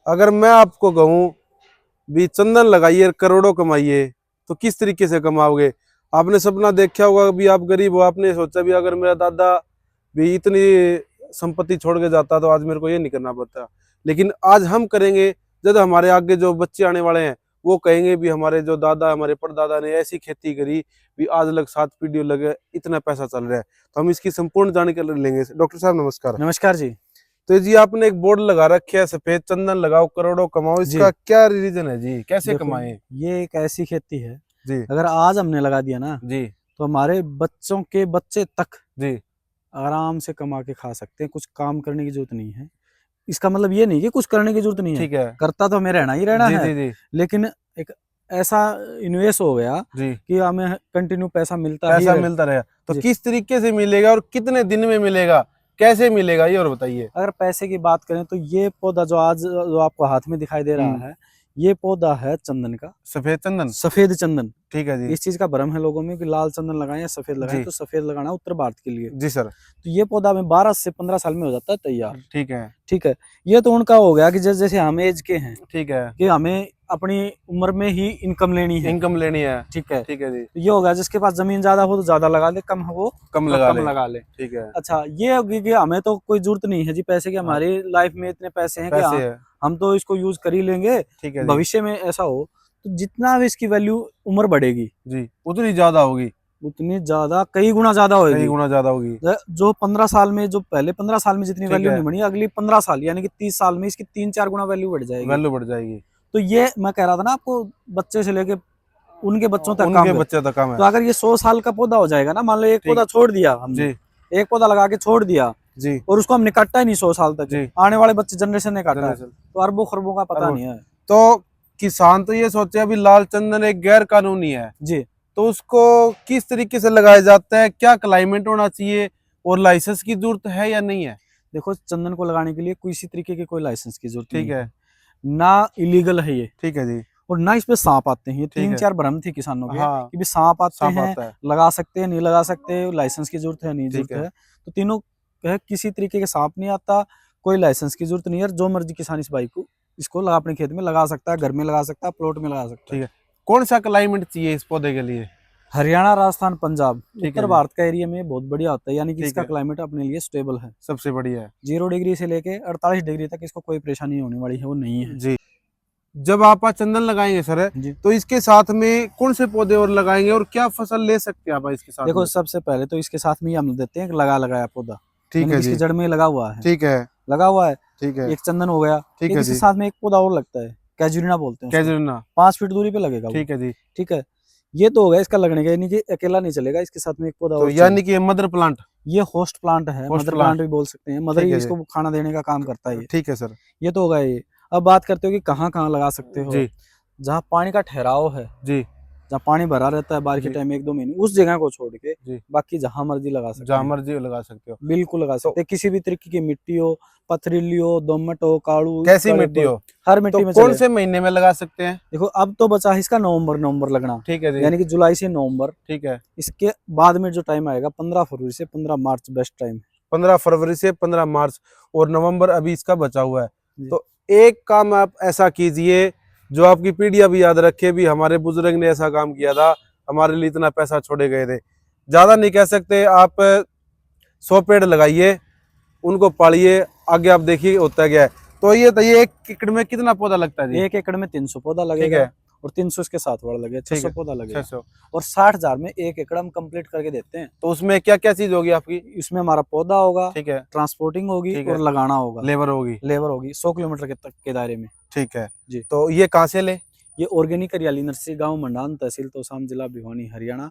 अगर मैं आपको कहूँ भी चंदन लगाइए करोड़ों कमाइए, तो किस तरीके से कमाओगे? आपने सपना देखा होगा भी आप गरीब हो, आपने सोचा भी अगर मेरा दादा भी इतनी संपत्ति छोड़ के जाता तो आज मेरे को ये नहीं करना पड़ता। लेकिन आज हम करेंगे, जब हमारे आगे जो बच्चे आने वाले हैं वो कहेंगे भी हमारे जो दादा हमारे परदादा ने ऐसी खेती करी भी आज लग 7 पीढ़ी लगे, इतना पैसा चल रहा है। तो हम इसकी संपूर्ण जानकारी लेंगे। डॉक्टर साहब नमस्कार। नमस्कार जी। तो जी आपने एक बोर्ड लगा रखे है, सफेद चंदन लगाओ करोड़ों कमाओ, इसका क्या रीजन है जी? कैसे कमाए? ये एक ऐसी खेती है जी अगर आज हमने लगा दिया ना जी तो हमारे बच्चों के बच्चे तक जी आराम से कमा के खा सकते हैं। कुछ काम करने की जरूरत नहीं है। इसका मतलब ये नहीं कि कुछ करने की जरूरत नहीं है, ठीक है। करता तो हमें रहना ही रहना जी है। जी जी लेकिन एक ऐसा इन्वेस्ट हो गया जी कि हमें कंटिन्यू पैसा मिलता पैसा मिलता रहेगा। तो किस तरीके से मिलेगा और कितने दिन में मिलेगा, कैसे मिलेगा, ये और बताइए। अगर पैसे की बात करें तो ये पौधा जो आपको हाथ में दिखाई दे रहा है, ये पौधा है चंदन का। सफेद चंदन, सफेद चंदन। ठीक है जी। इस चीज का भ्रम है लोगों में कि लाल चंदन लगाएं या सफेद लगाएं, तो सफेद लगाना उत्तर भारत के लिए जी सर। तो ये पौधा में 12 से 15 साल में हो जाता है तैयार। ठीक है ठीक है। ये तो उनका हो गया कि जैसे हम एज के हैं, ठीक है, कि हमें अपनी उम्र में ही इनकम लेनी है। ठीक है जी। तो ये हो गया जिसके पास जमीन ज्यादा हो तो ज्यादा लगा ले, कम हो कम तो लगा ले। ठीक है। अच्छा, ये होगी कि हमें तो कोई जरूरत नहीं है जी पैसे की, हमारी लाइफ में इतने पैसे हैं कि हम तो इसको यूज कर ही लेंगे। ठीक है। भविष्य में ऐसा हो तो जितना भी इसकी वैल्यू उम्र बढ़ेगी जी उतनी ज्यादा होगी, उतनी ज्यादा कई गुना ज्यादा होगी। कई गुना ज्यादा होगी। जो 15 साल में, जो पहले 15 साल में जितनी वैल्यू नहीं बनी, अगली 15 साल यानी कि 30 साल में इसकी 3-4 गुना वैल्यू बढ़ जाएगी। तो ये मैं कह रहा था ना आपको, बच्चे से लेके उनके बच्चों तक काम है। तो अगर ये 100 साल का पौधा हो जाएगा ना, मान लो एक पौधा छोड़ दिया हमने, एक पौधा लगा के छोड़ दिया जी, और उसको हमने काटा ही नहीं 100 साल तक, आने वाले बच्चे जनरेशन ने काटा है, तो अरबों खरबों का पता नहीं है। तो किसान तो ये सोचे अभी लाल चंदन एक गैर कानूनी है जी, तो उसको किस तरीके से लगाया जाता है, क्या क्लाइमेट होना चाहिए और लाइसेंस की जरूरत है या नहीं है? देखो, चंदन को लगाने के लिए किसी तरीके की कोई लाइसेंस की जरूरत नहीं है, ना इलीगल है ये। ठीक है जी। और ना इस पे सांप आते हैं। ये 3-4 भ्रम थी किसानों के कि भी सांप आते हैं, लगा सकते हैं नहीं लगा सकते, लाइसेंस की जरूरत है नहीं जरूरत है। तो तीनों है, किसी तरीके के सांप नहीं आता, कोई लाइसेंस की जरूरत नहीं है। जो मर्जी किसान इस बाइक को इसको अपने खेत में लगा सकता है, घर में लगा सकता है, प्लॉट में लगा सकता है। ठीक है। कौन सा क्लाइमेट चाहिए इस पौधे के लिए? हरियाणा, राजस्थान, पंजाब, उत्तर भारत का एरिया में बहुत बढ़िया होता है, यानी कि इसका क्लाइमेट अपने लिए स्टेबल है, सबसे बढ़िया है। 0 डिग्री से लेके 48 डिग्री तक इसको कोई परेशानी होने वाली है वो नहीं है जी। जब आप चंदन लगाएंगे सर तो इसके साथ में कौन से पौधे और लगाएंगे और क्या फसल ले सकते हैं आप इसके साथ? देखो, सबसे पहले तो इसके साथ में हम देते हैं लगाया पौधा। ठीक है, इसकी जड़ में लगा हुआ है। ठीक है, लगा हुआ है। ठीक है। एक चंदन हो गया। ठीक है। इसके साथ में एक पौधा और लगता है, कैजुरिना बोलते हैं, कैजुरिना 5 फीट दूरी पे लगेगा। ठीक है जी। ठीक है। ये तो हो गया इसका लगने का, यानी कि अकेला नहीं चलेगा, इसके साथ में एक पौधा तो यानी कि मदर प्लांट, ये होस्ट प्लांट है, मदर प्लांट भी बोल सकते हैं। मदर ही इसको खाना देने का काम करता है। ठीक है सर। ये तो होगा। ये अब बात करते हो कि कहाँ कहाँ लगा सकते हो। जहाँ पानी का ठहराव है जी, जहाँ पानी भरा रहता है बारिश के टाइम 1-2 महीने, उस जगह को छोड़ के बाकी जहाँ मर्जी लगा सकते हो। जहाँ मर्जी लगा सकते हो, बिल्कुल लगा सकते हो। किसी भी तरीके की मिट्टी हो, पथरीली हो, दोमट हो, काड़ू, कैसी मिट्टी हो, हर मिट्टी में। कौन से महीने में लगा सकते हैं? देखो, अब तो बचा इसका नवंबर लगना। ठीक है, यानी कि जुलाई से नवंबर। ठीक है। इसके बाद में जो टाइम आएगा 15 फरवरी से 15 मार्च बेस्ट टाइम। 15 फरवरी से 15 मार्च और नवंबर अभी इसका बचा हुआ है। तो एक काम आप ऐसा कीजिए जो आपकी पीढ़ियां भी याद रखे भी हमारे बुजुर्ग ने ऐसा काम किया था, हमारे लिए इतना पैसा छोड़े गए थे। ज्यादा नहीं कह सकते, आप 100 पेड़ लगाइए, उनको पालिए, आगे आप देखिए होता क्या है। तो ये 1 एकड़ में कितना पौधा लगता है जी? 1 एकड़ में 300 पौधा लगेगा और 300 इसके साथ वाला लगे, 600 पौधा लगेगा। 600 और 60,000 में 1 एकड़ हम कंप्लीट करके देते हैं। तो उसमें क्या क्या चीज होगी आपकी? इसमें हमारा पौधा होगा, ठीक है, ट्रांसपोर्टिंग होगी और लगाना होगा, लेबर होगी 100 किलोमीटर के तक के दायरे में। ठीक है जी। तो ये कहाँ से ले? ये ऑर्गेनिक हरियाली नर्सरी, गाँव मंडान, तहसील तोसाम, जिला भिवानी, हरियाणा।